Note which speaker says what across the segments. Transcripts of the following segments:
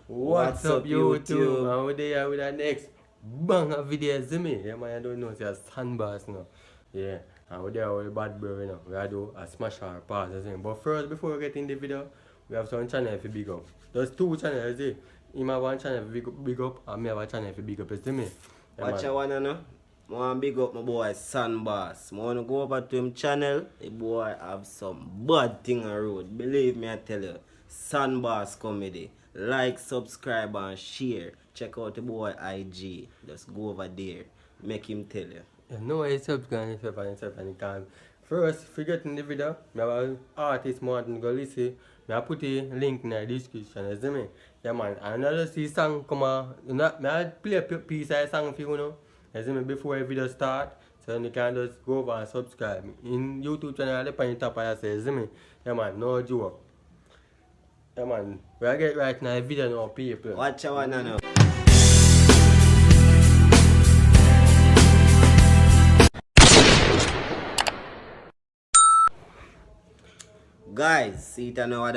Speaker 1: What's up YouTube? And we're there with the next banger video, see me? Yeah man, I don't know, it's a sandbass now. Yeah, and we're there with the bad bro, you know. We gotta do a smash or pass, you see. But first, before we get in the video, we have some channel for big up. There's two channels, you see. Him have one channel for big up, and me have a channel for big up, you see me? Yeah,
Speaker 2: watch I wanna know? I want big up my boy Sandbass. I wanna go over to him channel. The boy have some bad thing on road. Believe me, I tell you. Sandbass comedy. Like, subscribe and share. Check out the boy IG. Just go over there. Make him tell you.
Speaker 1: You know why you subscribe yourself and you can. First, if you get in the video, I have an artist want go listen. I put the link in the description, you see me? Yeah man, and I just see song come on. I play a piece of song for you know. You see me before the video start. So you can just go over and subscribe. In YouTube channel, the on the top of you see me? Yeah man, no joke. Yeah man, we are get right now the video now people.
Speaker 2: Watch I wanna know. Guys, see it now what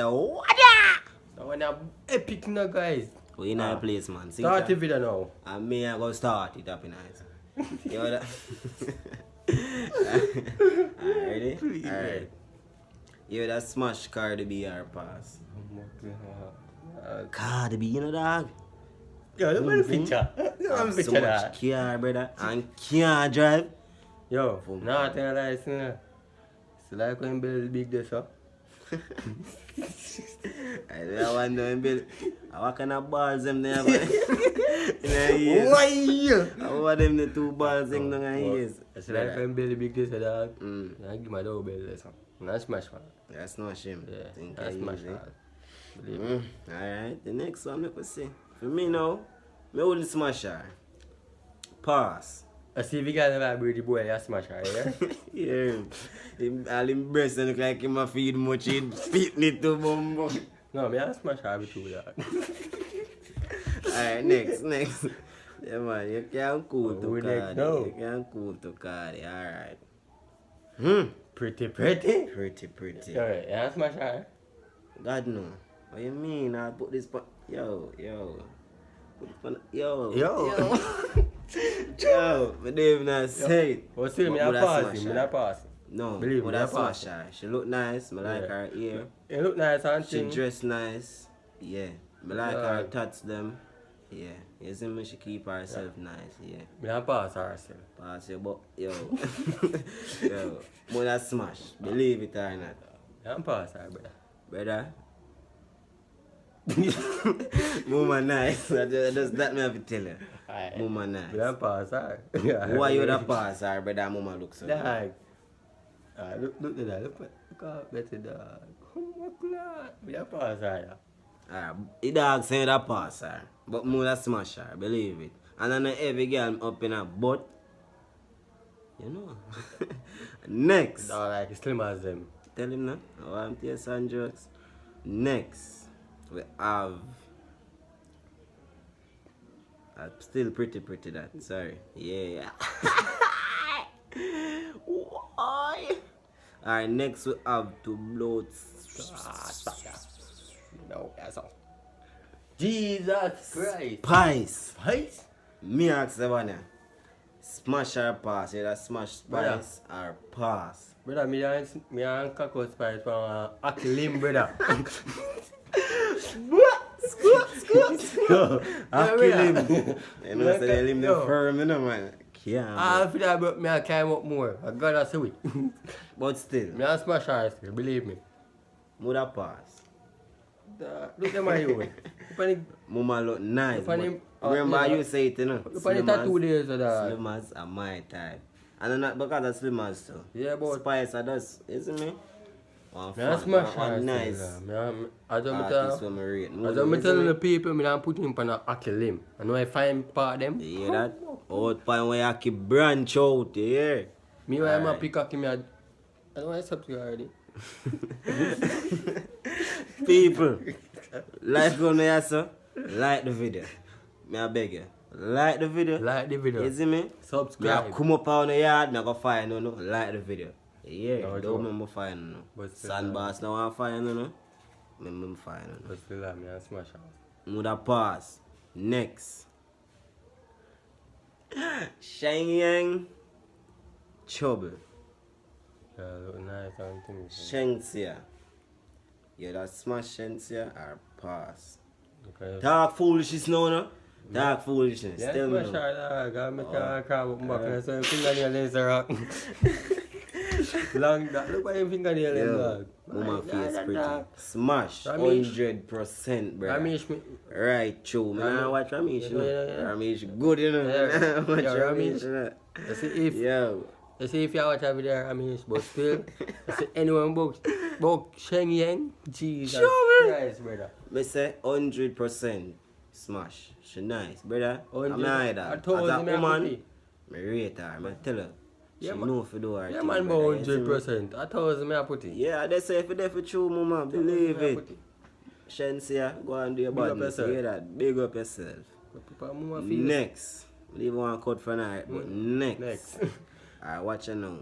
Speaker 1: That one epic now guys.
Speaker 2: we in our place man. See
Speaker 1: Start the video now.
Speaker 2: And me I go start it up in eyes. You know that? Ready? Alright. You that smash Cardi B or pass. Cardi B, you know dog?
Speaker 1: Yo, look at the picture.
Speaker 2: Have so much car brother and can't drive.
Speaker 1: Yo, nothing like this. It's like when Bill big this up.
Speaker 2: I don't want to build. What kind of balls them there? Why? I want them the two balls in the ears.
Speaker 1: It's like when Bill big this dog. I give my dog Bill this one. Not smash man.
Speaker 2: That's not shame.
Speaker 1: Yeah, that's smash man.
Speaker 2: Alright, the next one let me see. For me now, me wouldn't smash her. Pass.
Speaker 1: I see if you got a pretty boy, you smash her, yeah?
Speaker 2: Yeah. All him breasts look like him a feed much, he'd fit it to bumbo.
Speaker 1: No, me I smash her too, yeah.
Speaker 2: Alright, next. Yeah man, you can't cool to Cardi.
Speaker 1: No.
Speaker 2: You can't cool to Cardi, alright.
Speaker 1: Pretty.
Speaker 2: Pretty.
Speaker 1: Alright, you smash her?
Speaker 2: God no. What you mean? I put this pa yo. Put this pa yo. Yo, my name not say it.
Speaker 1: What's it? Me not pass.
Speaker 2: No,
Speaker 1: believe me,
Speaker 2: that's smash her. She look nice, me like her ear.
Speaker 1: You look nice and
Speaker 2: she dress nice. Yeah. Me like her tats them. Yeah. You see me, she keep herself nice, yeah.
Speaker 1: Me not pass herself.
Speaker 2: Pass you, but yo. Yo. Mother smash. Believe it or not.
Speaker 1: You don't pass her, brother.
Speaker 2: Mama nice. Just that me have to tell you. Mama nice.
Speaker 1: You don't pass her.
Speaker 2: Why you the pass her, brother? Mama look so
Speaker 1: good. Look at that. Look how better dog. Oh my God. We don't pass her.
Speaker 2: The dog saying that pass her. But mother smash her. Believe it. And then every girl up in her butt. You know. Next.
Speaker 1: No, like slim as them.
Speaker 2: Tell him now. I want to hear some jokes. Next, we have. Still pretty that. Sorry. Yeah. Why? Alright, next we have to blow.
Speaker 1: No, that's all. Jesus Christ.
Speaker 2: Spice. Me ask the one. Smash or pass? Either smash Spice or pass.
Speaker 1: Brother, me and Cocoa Spice from Akilim, brother.
Speaker 2: Squirt. Akilim. You know, say they leave them firm, you know, man.
Speaker 1: I feel that, but me I climb up more. I gotta see it.
Speaker 2: But still.
Speaker 1: Me I smash her still, believe me.
Speaker 2: Mother pass.
Speaker 1: Look at my own.
Speaker 2: Mama look nice. Remember you say it, you know.
Speaker 1: Slim
Speaker 2: as are my type. And not because of slim as too.
Speaker 1: Yeah, but
Speaker 2: Spice are just, isn't me? One nice.
Speaker 1: I don't tell the people me don't put him on a Akilim. I know I find part them.
Speaker 2: You hear that? Out point where I keep branch out, you hear?
Speaker 1: Me when I'm a peacock me I don't want to subscribe already.
Speaker 2: People, like the video. May I beg you. Like the video. You see me?
Speaker 1: Subscribe.
Speaker 2: Me come up on the yard, me go find no. Like the video. Yeah, no, don't remember find no. Sandbass now I find no. Me find no.
Speaker 1: But still, me I smash out.
Speaker 2: Woulda pass. Next. Shang Yang. Trouble.
Speaker 1: Yeah, look nice and things.
Speaker 2: Shengsia. You that smash Shengsia or pass.
Speaker 1: Okay.
Speaker 2: Talk foolishness now, no? Talk foolishness.
Speaker 1: Yeah,
Speaker 2: Tell me
Speaker 1: smash
Speaker 2: now.
Speaker 1: her, gotta make her crab up back and so fingernail is rock. Long that. Look at him fingernail in dog.
Speaker 2: Mama face pretty.
Speaker 1: Dog.
Speaker 2: Smash.
Speaker 1: Ramesh.
Speaker 2: 100%, bro.
Speaker 1: Ramesh, me.
Speaker 2: Right, true. Me nah watch Ramesh, you know.
Speaker 1: Yeah.
Speaker 2: Ramesh good, you know.
Speaker 1: Yeah.
Speaker 2: Watch
Speaker 1: Yeah,
Speaker 2: Ramesh,
Speaker 1: Ramesh.
Speaker 2: you know.
Speaker 1: You see if
Speaker 2: Yo.
Speaker 1: you see if you watch a video, I mean, but still, you see anyone book Sheng Yang, Jesus
Speaker 2: Sure, man.
Speaker 1: Christ, brother.
Speaker 2: Me say 100% smash. She nice, brother. I'm
Speaker 1: 100.
Speaker 2: not
Speaker 1: I
Speaker 2: that.
Speaker 1: told
Speaker 2: As a
Speaker 1: you, me
Speaker 2: woman,
Speaker 1: happy.
Speaker 2: me rate her. Me tell her. She
Speaker 1: Yeah, man.
Speaker 2: know if you do her
Speaker 1: Yeah,
Speaker 2: thing,
Speaker 1: man,
Speaker 2: brother.
Speaker 1: about
Speaker 2: You see me?
Speaker 1: 100%. I told me I put it.
Speaker 2: Yeah, they say if you're there for true, mama, believe it. Shensia, go and do your
Speaker 1: Big up
Speaker 2: badness.
Speaker 1: yourself.
Speaker 2: Hear that? Big up yourself.
Speaker 1: People more feel.
Speaker 2: Next. Leave one cut for night, but next.
Speaker 1: Next.
Speaker 2: Alright, watch you now.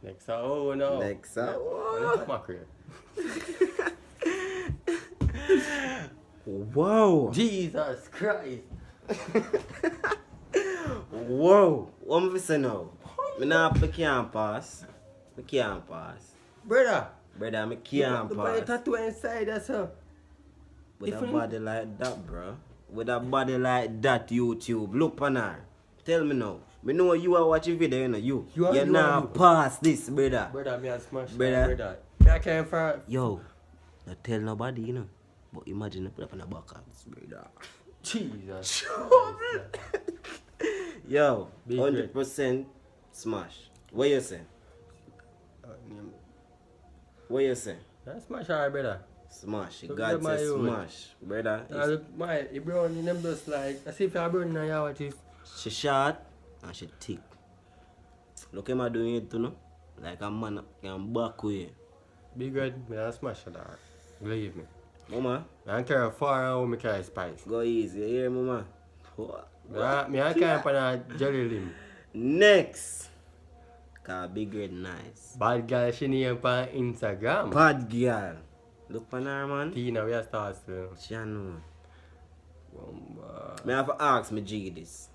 Speaker 1: Next. Oh, no.
Speaker 2: Next.
Speaker 1: Next. Mackerel.
Speaker 2: Wow.
Speaker 1: Jesus Christ.
Speaker 2: Wow. What am I say now? I can't pass. I can't pass.
Speaker 1: Brother.
Speaker 2: Brother, I can't
Speaker 1: Look at the
Speaker 2: pass.
Speaker 1: tattoo inside that's her.
Speaker 2: With a
Speaker 1: If you-
Speaker 2: body like that, bro. With a body like that, YouTube. Look on her. Tell me now. Me know you are watching video, you know. You now pass this, brother.
Speaker 1: Brother, me a smash that,
Speaker 2: Brother.
Speaker 1: brother. Me I can't find.
Speaker 2: Yo, don't tell nobody, you know. But imagine you put up on the back of this, brother.
Speaker 1: Jesus.
Speaker 2: Yo,
Speaker 1: Big
Speaker 2: 100% smash. What you say? What you say?
Speaker 1: That's smash her, brother.
Speaker 2: Smash.
Speaker 1: Look
Speaker 2: God
Speaker 1: at my
Speaker 2: says
Speaker 1: own.
Speaker 2: smash. Brother,
Speaker 1: Look, my, it brown in them just like, I see if you're brown in your what is.
Speaker 2: she short and she thick. Look at me doing it too, no? Like a man can back way.
Speaker 1: Be good, me I smash her, dog. Believe me.
Speaker 2: Mama,
Speaker 1: I don't care how far how me carry spice.
Speaker 2: go easy. You hear, mama? What?
Speaker 1: Me I can't find a jelly limb.
Speaker 2: Next. Cause big red nice.
Speaker 1: Bad girl, she name on Instagram.
Speaker 2: Bad girl. Look on her, man.
Speaker 1: Tina, we are stars.
Speaker 2: She know. Me have to ask me G this.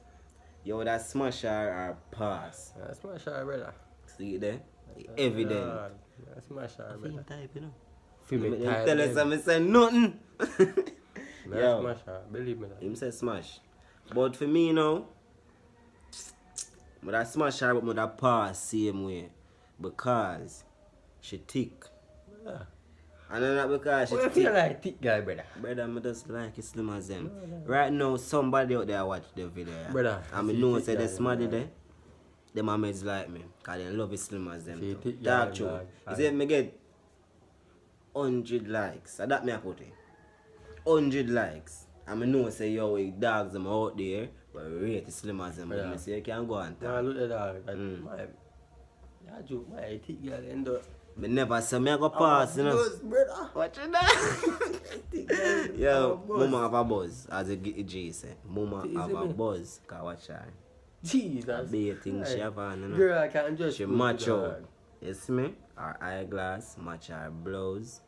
Speaker 2: Yo, that smash her or pass?
Speaker 1: I smash her, brother.
Speaker 2: See it there? Evident.
Speaker 1: I smash her,
Speaker 2: Film
Speaker 1: brother.
Speaker 2: type, you know.
Speaker 1: Feel me
Speaker 2: Me
Speaker 1: tired.
Speaker 2: tell us
Speaker 1: then.
Speaker 2: me say nothing.
Speaker 1: Me
Speaker 2: Yo.
Speaker 1: I smash her, believe me that.
Speaker 2: Him say smash. But for me, you know, but I smash her, but I pass same way. Because she thick.
Speaker 1: Yeah.
Speaker 2: And then not because she
Speaker 1: What you
Speaker 2: thick.
Speaker 1: feel like thick guy, brother?
Speaker 2: Brother, I just like it slim as them. Right now, somebody out there watch the video. Yeah.
Speaker 1: Brother,
Speaker 2: And I
Speaker 1: see
Speaker 2: know
Speaker 1: thick
Speaker 2: say
Speaker 1: guy,
Speaker 2: the somebody
Speaker 1: brother.
Speaker 2: there, them mates like me. Because they love it slim as them.
Speaker 1: See
Speaker 2: too.
Speaker 1: thick
Speaker 2: Talk
Speaker 1: guy,
Speaker 2: true.
Speaker 1: dog.
Speaker 2: You see, me get 100 likes. So that me I put it. 100 likes. And I know say, yo, we dogs them out there, but we rate it slim as them. But
Speaker 1: Yeah.
Speaker 2: me say, you can go and
Speaker 1: Nah,
Speaker 2: talk.
Speaker 1: look at that. That
Speaker 2: Mm.
Speaker 1: my, that joke, my thick girl end up.
Speaker 2: Me never say me I go pass, you know.
Speaker 1: Buzz, brother.
Speaker 2: Watch it that.
Speaker 1: Thick girl.
Speaker 2: Yo,
Speaker 1: Buzz.
Speaker 2: mama have a buzz, as a G say. Mama
Speaker 1: Is
Speaker 2: have
Speaker 1: it
Speaker 2: a
Speaker 1: me?
Speaker 2: buzz. Cause watch her.
Speaker 1: Jesus.
Speaker 2: Be a thing she have on, you know.
Speaker 1: Girl, I can't just.
Speaker 2: She
Speaker 1: put
Speaker 2: match
Speaker 1: it
Speaker 2: out.
Speaker 1: on.
Speaker 2: You see me? Her eyeglass match her blouse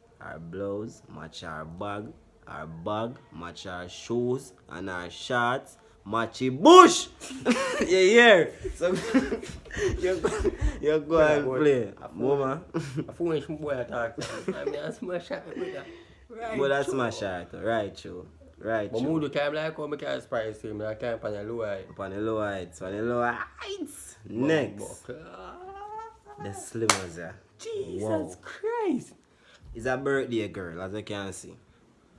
Speaker 2: match her bag match her shoes, and her shorts match her bush. You hear? So you go and play, mama.
Speaker 1: I foolish boy attack. I mean, I smash her with that. Right.
Speaker 2: But that's
Speaker 1: true.
Speaker 2: my shirt, right, true. Right,
Speaker 1: But
Speaker 2: true.
Speaker 1: mood can't like how I can't spice him. I can't find a low eye.
Speaker 2: On the low heights, on the low heights. Next, the slimmers there.
Speaker 1: Jesus
Speaker 2: Wow.
Speaker 1: Christ.
Speaker 2: It's a birthday girl, as you can see.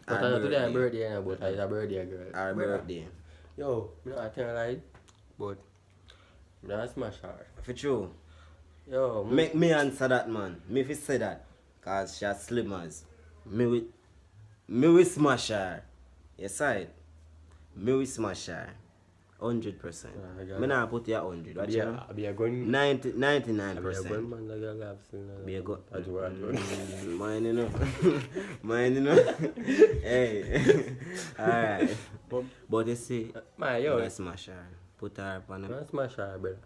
Speaker 1: But
Speaker 2: Her
Speaker 1: I today a birthday, you know, but it's a birthday girl.
Speaker 2: Her
Speaker 1: Brother,
Speaker 2: birthday.
Speaker 1: Yo, me not tell lie, but me not smash her.
Speaker 2: For true.
Speaker 1: Yo,
Speaker 2: Make me answer that, man. Me if you say that, cause she has slimmers. Me will smash her. Yes, I. Me will smash her. 100%.
Speaker 1: I got
Speaker 2: Me not put you at 100. What you know?
Speaker 1: I be a gun.
Speaker 2: 99%.
Speaker 1: I be a gun man. I got laughs.
Speaker 2: Be a go.
Speaker 1: I do.
Speaker 2: Mine, you know. Mine, you know. Hey. Alright. But you see,
Speaker 1: My yo,
Speaker 2: let's smash her. Put her up on
Speaker 1: me
Speaker 2: him.
Speaker 1: not smash her, brother.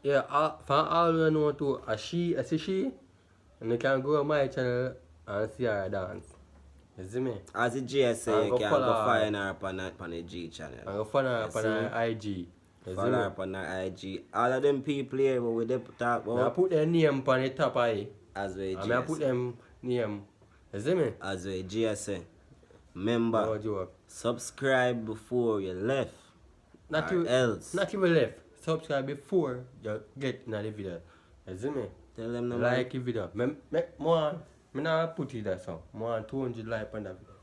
Speaker 1: Yeah, from all you know to a see she, and you can go on my channel and see her dance. You see me?
Speaker 2: As the G say, you
Speaker 1: go
Speaker 2: can
Speaker 1: follow
Speaker 2: go
Speaker 1: her.
Speaker 2: find her on the G channel.
Speaker 1: I go follow her
Speaker 2: You
Speaker 1: on her IG. You see
Speaker 2: Follow
Speaker 1: me?
Speaker 2: her on her IG. All of them people here what we dey talk
Speaker 1: I
Speaker 2: about.
Speaker 1: put their name on the top of it.
Speaker 2: As we
Speaker 1: And I put them name. You see me?
Speaker 2: As we G say. Remember,
Speaker 1: No joke.
Speaker 2: subscribe before you left.
Speaker 1: Not
Speaker 2: or
Speaker 1: you,
Speaker 2: else.
Speaker 1: not even left. Subscribe before you get in the video. You see me?
Speaker 2: Tell them no
Speaker 1: Like the video. More, I not put it that song. More 200 like on the video.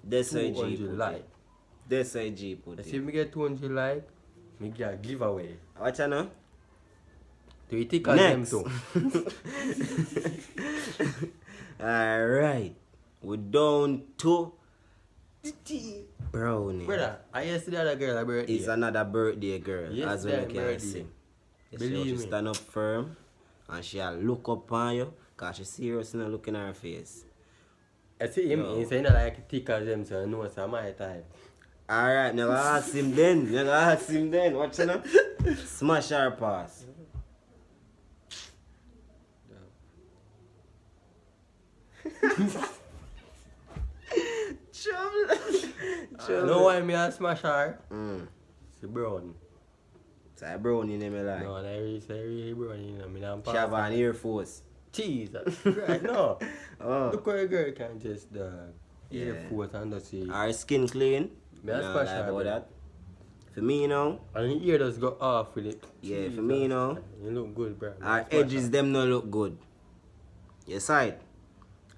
Speaker 2: That's why G
Speaker 1: 200
Speaker 2: put
Speaker 1: like.
Speaker 2: it. That's why G put
Speaker 1: If
Speaker 2: it.
Speaker 1: me get 200 like, me get a giveaway.
Speaker 2: Watch out now.
Speaker 1: Do you think of them
Speaker 2: Next.
Speaker 1: too?
Speaker 2: Alright. We're down to Brownie.
Speaker 1: Brother, I yesterday the other girl a birthday.
Speaker 2: It's another birthday girl,
Speaker 1: Yes,
Speaker 2: as well
Speaker 1: that
Speaker 2: you can
Speaker 1: birthday.
Speaker 2: see. You see how
Speaker 1: Believe
Speaker 2: she
Speaker 1: me.
Speaker 2: stand up firm and she'll look up on you because she's serious in the look in her face.
Speaker 1: I see him,
Speaker 2: Yo.
Speaker 1: he saying that like thick as them, so I know it's my type.
Speaker 2: Alright, now ask him then. Now ask him then. Watch out now. Smash her pass.
Speaker 1: No why me a smash her?
Speaker 2: Mm.
Speaker 1: It's brown.
Speaker 2: So I brownie name me like.
Speaker 1: No, I really brown, you know, me not
Speaker 2: She have an Air Force.
Speaker 1: Jesus Christ, no.
Speaker 2: Oh.
Speaker 1: Look how a girl can just
Speaker 2: Yeah.
Speaker 1: ear force and just see.
Speaker 2: Her skin clean.
Speaker 1: Me a
Speaker 2: Nah,
Speaker 1: smash
Speaker 2: lie
Speaker 1: her,
Speaker 2: about
Speaker 1: bro.
Speaker 2: that. For me, you know,
Speaker 1: And the ear just go off with it.
Speaker 2: Yeah, for
Speaker 1: Jesus.
Speaker 2: me, you know.
Speaker 1: You look good, bro.
Speaker 2: our edges them no look good. Yes, side.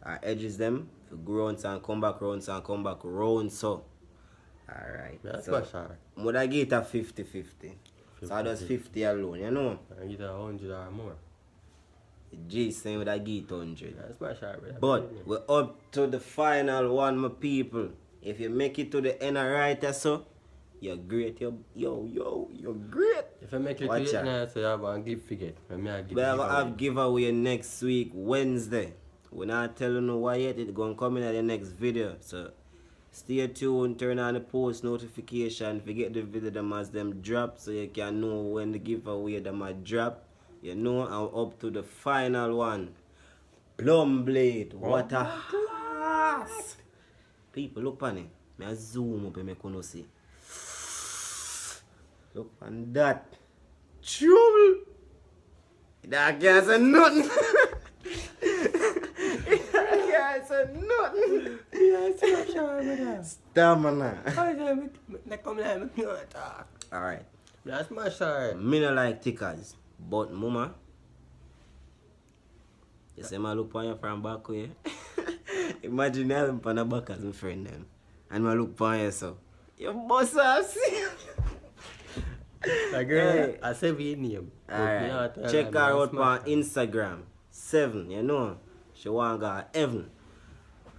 Speaker 2: Our edges them for round and come back round and come back round so. Alright.
Speaker 1: Me a
Speaker 2: So
Speaker 1: smash her.
Speaker 2: would I get a 50-50? So I just 50 alone, you know?
Speaker 1: I get 100 or more.
Speaker 2: G saying would I get 100.
Speaker 1: Me a smash her, bro.
Speaker 2: But we're up to the final one, my people. If you make it to the end right so, you're great. You're great.
Speaker 1: If I make it
Speaker 2: Watch
Speaker 1: to it
Speaker 2: out.
Speaker 1: now, so you have a gift figure. Me a give
Speaker 2: We're gonna
Speaker 1: giveaway.
Speaker 2: have giveaway next week, Wednesday. We're not telling you why yet, it's gonna come in at the next video. So stay tuned, turn on the post notification, forget the video them as them drop so you can know when the giveaway them a drop. You know, I'm up to the final one. Plum Blade. What a class! People look on it. Me a zoom up and make you see. Look on that. Trouble! That guy said nothing. That guy said nothing.
Speaker 1: Yeah, smash her, brother.
Speaker 2: Stamina.
Speaker 1: I come like me not talk.
Speaker 2: Alright.
Speaker 1: Me a smash her.
Speaker 2: Me no like tickers. But mama. You say I look on you from back here. Imagine I look on the back as my friend them. And I look on you so. You must have seen.
Speaker 1: The girl,
Speaker 2: Hey.
Speaker 1: I say her name. But me
Speaker 2: Alright.
Speaker 1: not tell
Speaker 2: Check
Speaker 1: me
Speaker 2: her
Speaker 1: I
Speaker 2: out
Speaker 1: smash
Speaker 2: on Instagram. 7, you know. She want to go to heaven.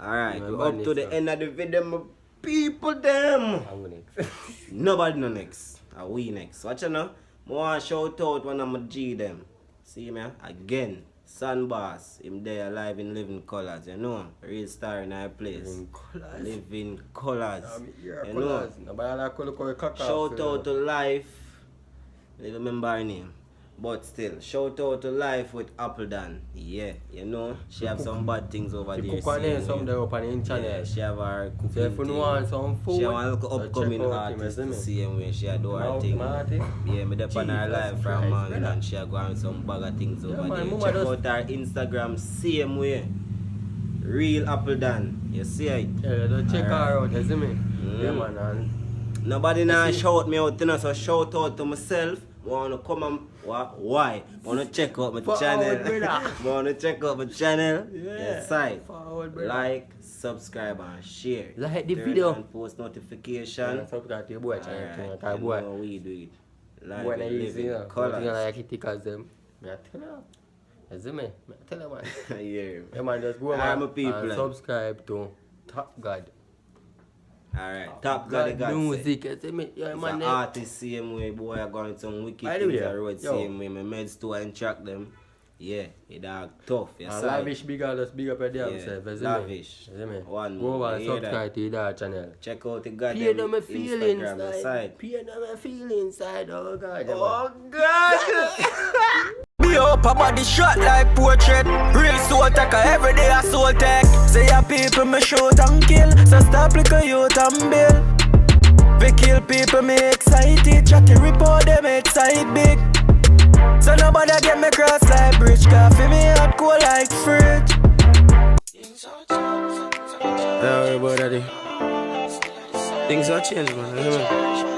Speaker 2: Alright.
Speaker 1: My
Speaker 2: We're up
Speaker 1: man
Speaker 2: to
Speaker 1: is
Speaker 2: the
Speaker 1: up.
Speaker 2: end of the video, my people them.
Speaker 1: I'm gonna next.
Speaker 2: Nobody no next. We next. Watch out now. I want to shout out one of my G them. See me again. Sun Boss. Him there alive in living colors. You know. Real star in our place.
Speaker 1: In colours.
Speaker 2: Living colors.
Speaker 1: You
Speaker 2: You
Speaker 1: know.
Speaker 2: know.
Speaker 1: Nobody like to look at cock
Speaker 2: Shout out to Life. I don't remember her name. But still, shout out to Life with Appledan. Yeah, you know, she have some bad things over
Speaker 1: She
Speaker 2: there.
Speaker 1: cook on there
Speaker 2: seeing
Speaker 1: some
Speaker 2: you.
Speaker 1: there up on the internet.
Speaker 2: Yeah, she have her cooking
Speaker 1: So if you
Speaker 2: thing.
Speaker 1: want some food,
Speaker 2: She want to look
Speaker 1: so
Speaker 2: upcoming
Speaker 1: check out him,
Speaker 2: artist
Speaker 1: you
Speaker 2: to
Speaker 1: see
Speaker 2: see him when she a do her
Speaker 1: Now,
Speaker 2: thing.
Speaker 1: Marty.
Speaker 2: Yeah, me dep on her
Speaker 1: Jesus
Speaker 2: live from
Speaker 1: Christ,
Speaker 2: morning
Speaker 1: brother.
Speaker 2: and she a go on some bag of things over
Speaker 1: man,
Speaker 2: there.
Speaker 1: mama
Speaker 2: Check
Speaker 1: just-
Speaker 2: out her Instagram same way. Real Appledan. You see it?
Speaker 1: Yeah, just check her
Speaker 2: Alright.
Speaker 1: out, you see me? Yeah, man, and
Speaker 2: Nobody now shout me out, you know, so shout out to myself. Wanna come and why? Wanna check out my
Speaker 1: Forward,
Speaker 2: channel.
Speaker 1: brother.
Speaker 2: Wanna check out my channel.
Speaker 1: Yeah.
Speaker 2: Yes, side.
Speaker 1: Forward, brother.
Speaker 2: Like, subscribe and share.
Speaker 1: Like the
Speaker 2: Turn
Speaker 1: video.
Speaker 2: on post notification.
Speaker 1: yeah, subscribe to your boy channel,
Speaker 2: Alright,
Speaker 1: cause
Speaker 2: you
Speaker 1: boy,
Speaker 2: know we do it. Like
Speaker 1: boy, na
Speaker 2: and
Speaker 1: easy,
Speaker 2: living
Speaker 1: you know. But
Speaker 2: colours.
Speaker 1: you like it because them. Me I tell you, you see me? Me I tell you, man.
Speaker 2: Yeah.
Speaker 1: Yeah, man, just go
Speaker 2: Alright,
Speaker 1: man,
Speaker 2: my people,
Speaker 1: and
Speaker 2: eh.
Speaker 1: subscribe to Top God.
Speaker 2: Alright, top God, God
Speaker 1: music, you see me? Yeah,
Speaker 2: It's
Speaker 1: man.
Speaker 2: an
Speaker 1: eh.
Speaker 2: artist same way, boy. I going some wicked
Speaker 1: By the
Speaker 2: things
Speaker 1: way,
Speaker 2: I road
Speaker 1: yo.
Speaker 2: same way. My meds too and track them. Yeah, it dog tough. Yes,
Speaker 1: And
Speaker 2: sir.
Speaker 1: lavish bigger, just big up your damn
Speaker 2: Yeah,
Speaker 1: self, you see
Speaker 2: lavish.
Speaker 1: me? You see me?
Speaker 2: One
Speaker 1: Go
Speaker 2: more,
Speaker 1: over and
Speaker 2: you hear
Speaker 1: subscribe to your channel.
Speaker 2: Check out the
Speaker 1: Pay
Speaker 2: goddamn
Speaker 1: them a feeling
Speaker 2: Instagram
Speaker 1: inside.
Speaker 2: side.
Speaker 1: Pay them a feeling inside. Oh God. yeah, man.
Speaker 2: Oh God!
Speaker 3: Me up a body shot like portrait. Real soul taker every day I soul tech. Say your people me shoot and kill. So stop like a youth and bill. We kill people me excited. Chatty report them excite big. So nobody get me cross like bridge. Coffee me hot cold like fridge.
Speaker 2: Don't worry about that. Things are changing, man.